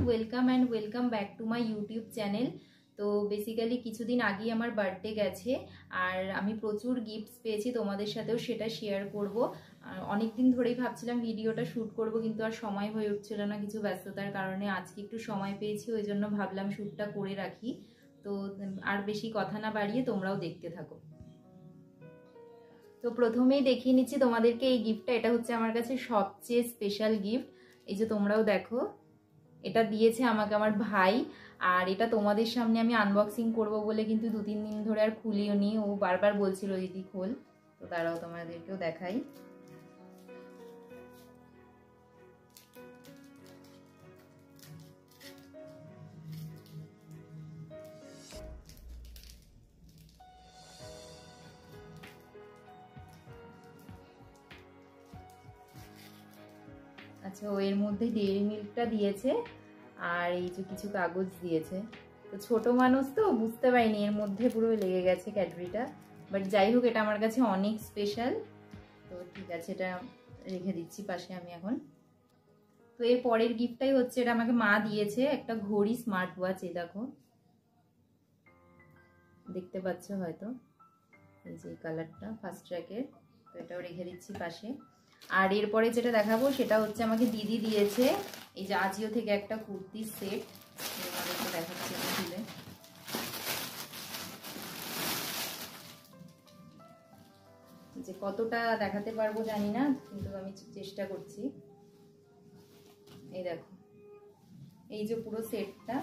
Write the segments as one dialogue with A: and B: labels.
A: Welcome back to my YouTube channel. তো basically কিছুদিন আগেই আমার বার্থডে গেছে আর আমি প্রচুর গিফটস পেয়েছি, তোমাদের সাথেও সেটা শেয়ার করব। অনেক দিন ধরেই ভাবছিলাম ভিডিওটা শ্যুট করব, কিন্তু আর সময় হয়ে উঠছিল না কিছু ব্যস্ততার কারণে। আজকে একটু সময় পেয়েছি, ওই জন্য ভাবলাম শ্যুটটা করে রাখি। তো আর বেশি কথা না বাড়িয়ে তোমরাও দেখতে থাকো। তো প্রথমেই দেখিয়ে নিচ্ছি তোমাদেরকে এই গিফটটা। এটা হচ্ছে আমার কাছে সবচেয়ে স্পেশাল গিফট। এই যে তোমরাও দেখো, এটা দিয়েছে আমাকে আমার ভাই। আর এটা তোমাদের সামনে আমি আনবক্সিং করব বলে কিন্তু 2-3 দিন ধরে আর খুলিও নি। ও বারবার বলছিল দিদি খোল, তো তারাও তোমাদেরকেও দেখাই। আচ্ছা, ও এর মধ্যে ডেইরি মিল্কটা দিয়েছে আর এই যে কিছু কাগজ দিয়েছে। তো ছোট মানুষ তো বুঝতে পারিনি, এর মধ্যে পুরো লেগে গেছে ক্যাডবেরিটা। বাট যাই হোক, এটা আমার কাছে অনেক স্পেশাল। তো ঠিক আছে, এটা রেখে দিচ্ছি পাশে আমি এখন। তো এর পরের গিফটটাই হচ্ছে, এটা আমাকে মা দিয়েছে, একটা ঘড়ি স্মার্ট ওয়াচ। এই দেখো, দেখতে পাচ্ছ হয়তো, এই যে কালারটা ফার্স্ট ট্র্যাকের। তো এটাও রেখে দিচ্ছি পাশে। আর এরপরে যেটা দেখাবো সেটা হচ্ছে আমাকে দিদি দিয়েছে এই যে আজিও থেকে একটা কুর্তির সেট। দেখাচ্ছি খুলে। যে কতটা দেখাতে পারবো জানি না, কিন্তু আমি চেষ্টা করছি। এই দেখো, এই যে পুরো সেটটা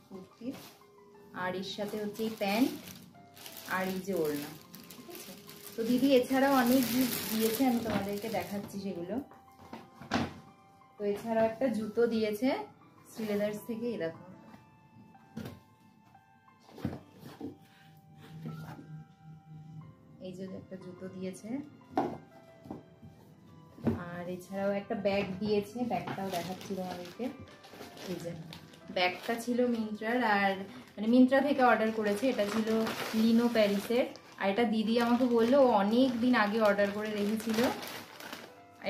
A: কুর্তির, আর এর সাথে হচ্ছে এই প্যান্ট আর এই যে ওড়না। ঠিক আছে, তো দিদি এছাড়াও অনেক গিফট দিয়েছে, আমি তোমাদেরকে দেখাচ্ছি সেগুলো। তো এছাড়াও একটা জুতো দিয়েছে শ্রীলেদার্স থেকে। এই দেখো, এই যে একটা জুতো দিয়েছে। আর এছাড়াও একটা ব্যাগ দিয়েছে, ব্যাগটাও দেখাচ্ছি তোমাদেরকে। এই যে ব্যাগটা ছিল মিন্ত্রার, আর মানে মিন্ত্রা থেকে অর্ডার করেছে। এটা ছিল লিনো প্যারিসের। আর এটা দিদি আমাকে বললো ও অনেক দিন আগে অর্ডার করে রেখেছিল।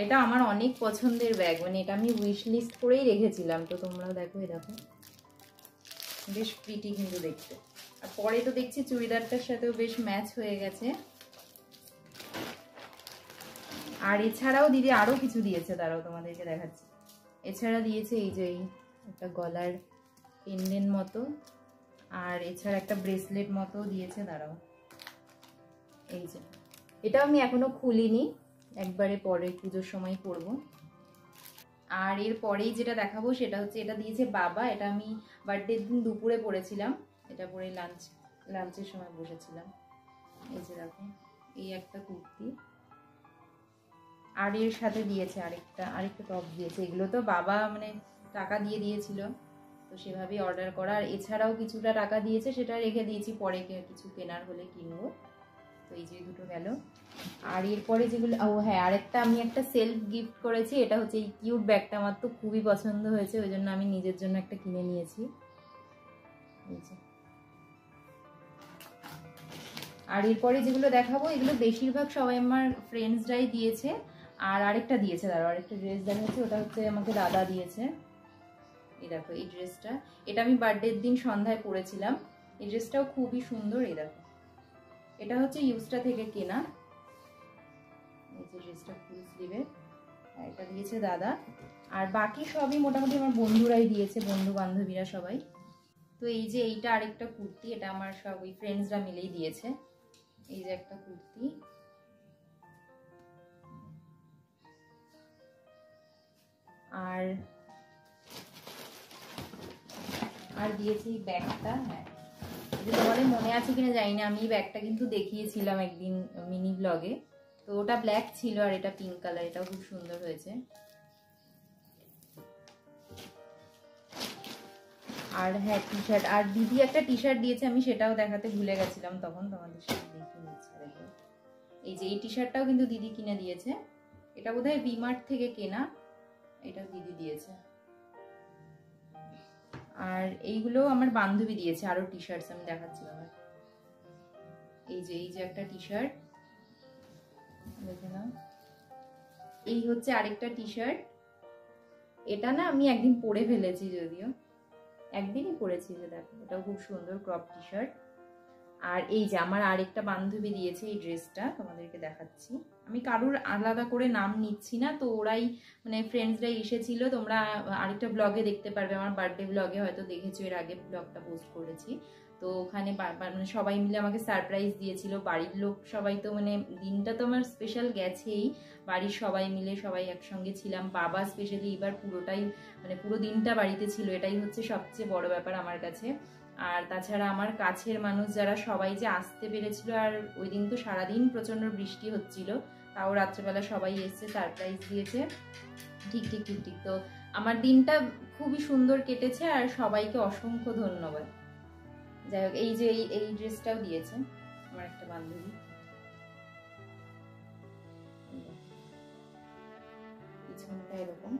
A: এটা আমার অনেক পছন্দের ব্যাগ, মানে এটা আমি উইশ লিস্ট করেই রেখেছিলাম। তো তোমরাও দেখো, এই দেখো বেশ প্রিটি কিন্তু দেখতে। আর পরে তো দেখছি চুড়িদারটার সাথেও বেশ ম্যাচ হয়ে গেছে। আর এছাড়াও দিদি আরো কিছু দিয়েছে, তারাও তোমাদেরকে দেখাচ্ছি। এছাড়া দিয়েছে এই যে একটা গলার পেন্ডেন্ট মতো, আর এছাড়া একটা ব্রেসলেট মতো দিয়েছে। দাঁড়াও, এই যে এটা আমি এখনো খুলিনি, একবারে পরে পুজোর সময় পরবো। আর এর পরেই যেটা দেখাবো সেটা হচ্ছে, এটা দিয়েছে বাবা। এটা আমি বার্থডের দিন দুপুরে পরেছিলাম, এটা পরে লাঞ্চের সময় বসেছিলাম। এই যে দেখো, এই একটা কুর্তি, আর এর সাথে দিয়েছে আরেকটা টপ দিয়েছে। এগুলো তো বাবা মানে টাকা দিয়ে দিয়েছিল, তো সেভাবেই অর্ডার করা। আর এছাড়াও কিছুটা টাকা দিয়েছে, সেটা রেখে দিয়েছি, পরে কিছু কেনার হলে কিনবো। তো এই যে দুটো গেল। আর এরপরে যেগুলো, ও হ্যাঁ, আরেকটা আমি একটা সেলফ গিফট করেছি। এটা হচ্ছে এই কিউট ব্যাগটা, আমার তো খুবই পছন্দ হয়েছে, ওই জন্য আমি নিজের জন্য একটা কিনে নিয়েছি। আর এরপরে যেগুলো দেখাবো এগুলো বেশিরভাগ সবাই আমার ফ্রেন্ডসরাই দিয়েছে। আর আরেকটা দিয়েছে, দাঁড়াও, আরেকটা ড্রেস দেখাচ্ছি। ওটা হচ্ছে আমাকে দাদা দিয়েছে। এই দেখো এই ড্রেসটা, এটা আমি বার্থডের দিন সন্ধ্যায় পরেছিলাম। এই ড্রেসটাও খুবই সুন্দর। এই দেখো, এটা হচ্ছে ইউজটা থেকে কেনা। এই যে ড্রেসটা ফুল স্লিভের, আর এটা দিয়েছে দাদা। আর বাকি সবই মোটামুটি আমার বন্ধুরাই দিয়েছে, বন্ধু বান্ধবীরা সবাই। তো এই যে এইটা আরেকটা কুর্তি, এটা আমার সব ওই ফ্রেন্ডসরা মিলেই দিয়েছে। এই যে একটা কুর্তি, আর আর দিয়েছি ব্যাগটা। হ্যাঁ, তোমাদের মনে আছে কিনা জানি না, আমি এই ব্যাগটা কিন্তু দেখিয়েছিলাম একদিন মিনি ব্লগে। তো ওটা ব্ল্যাক ছিল আর এটা পিঙ্ক কালার, এটাও খুব সুন্দর হয়েছে। আর হ্যাঁ, টি শার্ট, আর দিদি একটা টি শার্ট দিয়েছে, আমি সেটাও দেখাতে ভুলে গেছিলাম, তখন তোমাদের সাথে দেখিয়ে নিচ্ছি। এই যে এই টি শার্টটাও কিন্তু দিদি কিনে দিয়েছে, এটা বোধহয় ভি-মার্ট থেকে কেনা, এটা দিদি দিয়েছে। আর এইগুলো আমার বান্ধবী দিয়েছে, আরো টি শার্টস আমি দেখাচ্ছি আমার। এই যে একটা টি শার্ট দেখে নাও, এই হচ্ছে আরেকটা টি শার্ট, এটা না আমি একদিন পরে ফেলেছি, যদিও একদিনই পরেছি, যে দেখো এটাও খুব সুন্দর ক্রপ টি শার্ট। আর এই যে আমার আরেকটা বান্ধবী দিয়েছে এই ড্রেসটা, তোমাদেরকে দেখাচ্ছি। আমি কারুর আলাদা করে নাম নিচ্ছি না, তো ওরাই মানে ফ্রেন্ডসরাই এসেছিল। তোমরা আরেকটা ব্লগে দেখতে পারবে, আমার বার্থডে ব্লগে হয়তো দেখেছো, এর আগে ব্লগটা পোস্ট করেছি। তো ওখানে মানে সবাই মিলে আমাকে সারপ্রাইজ দিয়েছিল, বাড়ির লোক সবাই। তো মানে দিনটা তো আমার স্পেশাল গেছেই, বাড়ির সবাই মিলে সবাই একসঙ্গে ছিলাম। বাবা স্পেশালি এবার পুরোটাই মানে পুরো দিনটা বাড়িতে ছিল, এটাই হচ্ছে সবচেয়ে বড় ব্যাপার আমার কাছে। আর তাছাড়া আমার কাছের মানুষ যারা সবাই যে আসতে পেরেছিল, আর ওই দিন তো সারাদিন প্রচন্ড বৃষ্টি হচ্ছিল, তাও রাত্রেবেলা সবাই এসছে, সারপ্রাইজ দিয়েছে। ঠিক ঠিক ঠিক ঠিক। তো আমার দিনটা খুবই সুন্দর কেটেছে, আর সবাইকে অসংখ্য ধন্যবাদ। যাই হোক, এই যে এই ড্রেসটাও দিয়েছে আমার একটা বান্ধবী, পিছনটা এরকম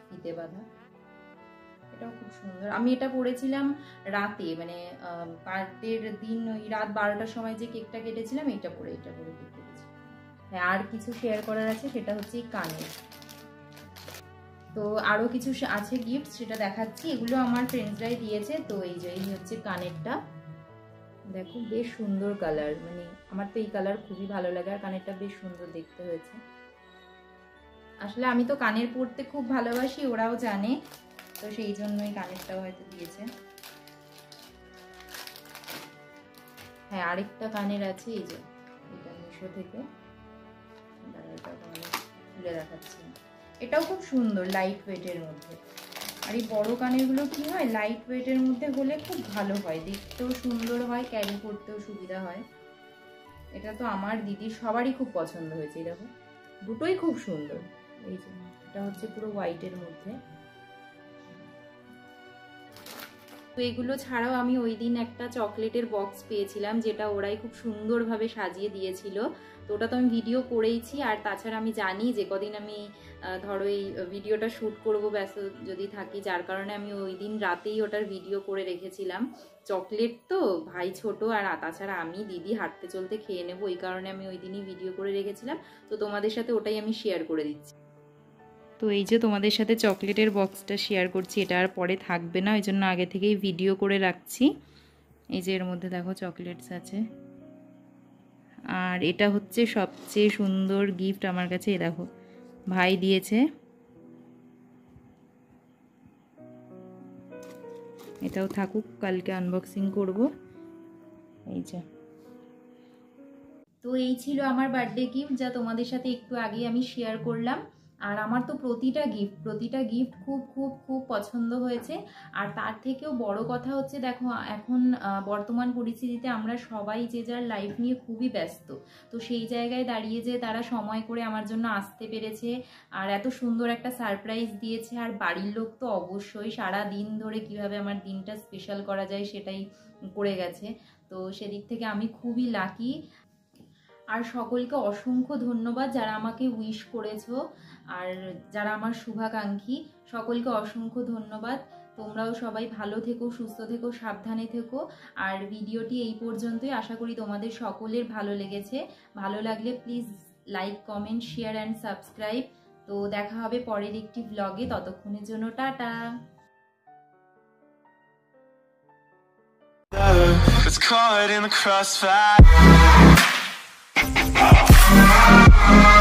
A: ফিতে বাঁধা, এটাও খুব সুন্দর। আমি এটা পরেছিলাম রাতে, মানে বার্থডের দিন ওই রাত 12টার সময় যে কেকটা কেটেছিলাম, এটা পরে কেক কেটেছি। হ্যাঁ, আর কিছু শেয়ার করার আছে, সেটা হচ্ছে এই কানের। তো আরো কিছু আছে গিফট, সেটা দেখাচ্ছি। এগুলো আমার ফ্রেন্ডসরাই দিয়েছে। তো এই যে এই হচ্ছে কানেরটা, দেখো বেশ সুন্দর কালার, মানে আমার তো এই কালার খুবই ভালো লাগে, আর কানেরটা বেশ সুন্দর দেখতে হয়েছে। আসলে আমি তো কানের পরতে খুব ভালোবাসি, ওরাও জানে, তো সেই জন্যই কানেরটাও হয়তো দিয়েছে। হ্যাঁ, আরেকটা কানের আছে, এই যে এটা মিশো থেকে, তুলে দেখাচ্ছি। এটাও খুব সুন্দর, লাইট ওয়েটের মধ্যে। আর এই বড় কানেরগুলো কি হয়, লাইট ওয়েটের মধ্যে হলে খুব ভালো হয়, দেখতেও সুন্দর হয়, ক্যারি করতেও সুবিধা হয়। এটা তো আমার দিদির সবারই খুব পছন্দ হয়েছে, দেখো দুটোই খুব সুন্দর। এই যে এটা হচ্ছে পুরো হোয়াইটের মধ্যে। তো এগুলো ছাড়াও আমি ওই দিন একটা চকলেটের বক্স পেয়েছিলাম, যেটা ওরাই খুব সুন্দরভাবে সাজিয়ে দিয়েছিল। তো ওটা তো আমি ভিডিও করেইছি। আর তাছাড়া আমি জানি যে কদিন আমি ধরো এই ভিডিওটা শ্যুট করবো, ব্যস্ত যদি থাকি, যার কারণে আমি ওই দিন রাতেই ওটার ভিডিও করে রেখেছিলাম। চকলেট তো ভাই ছোট, আর তাছাড়া আমি দিদি হাঁটতে চলতে খেয়ে নেবো, ওই কারণে আমি ওই দিনই ভিডিও করে রেখেছিলাম। তো তোমাদের সাথে ওটাই আমি শেয়ার করে দিচ্ছি। তো এই যে তোমাদের সাথে চকলেটের বক্সটা শেয়ার করছি, এটা আর পরে থাকবে না, ওই জন্য আগে থেকেই ভিডিও করে রাখছি। এই যে এর মধ্যে দেখো চকলেটস আছে। আর এটা হচ্ছে সবচেয়ে সুন্দর গিফট আমার কাছে, এই দেখো ভাই দিয়েছে, এটাও থাকুক, কালকে আনবক্সিং করব। এই যে, তো এই ছিল আমার বার্থডে গিফট, যা তোমাদের সাথে একটু আগে আমি শেয়ার করলাম। আর আমার তো প্রতিটা গিফট খুব খুব খুব পছন্দ হয়েছে। আর তার থেকেও বড় কথা হচ্ছে, দেখো এখন বর্তমান পরিস্থিতিতে আমরা সবাই যে যার লাইফ নিয়ে খুবই ব্যস্ত। তো সেই জায়গায় দাঁড়িয়ে যে তারা সময় করে আমার জন্য আসতে পেরেছে, আর এত সুন্দর একটা সারপ্রাইজ দিয়েছে। আর বাড়ির লোক তো অবশ্যই সারা দিন ধরে কিভাবে আমার দিনটা স্পেশাল করা যায় সেটাই করে গেছে। তো সেদিক থেকে আমি খুবই লাকি। আর সকলকে অসংখ্য ধন্যবাদ যারা আমাকে উইশ করেছো, আর যারা আমার শুভাকাঙ্ক্ষী, সকলকে অসংখ্য ধন্যবাদ। তোমরাও সবাই ভালো থেকো, সুস্থ থেকো, সাবধানে থেকো। আর ভিডিওটি এই পর্যন্তই, আশা করি তোমাদের সকলের ভালো লেগেছে। ভালো লাগলে please like, comment, share and subscribe. তো দেখা হবে পরের একটি ব্লগে, ততক্ষণের জন্য tata. It's caught in the crossfire.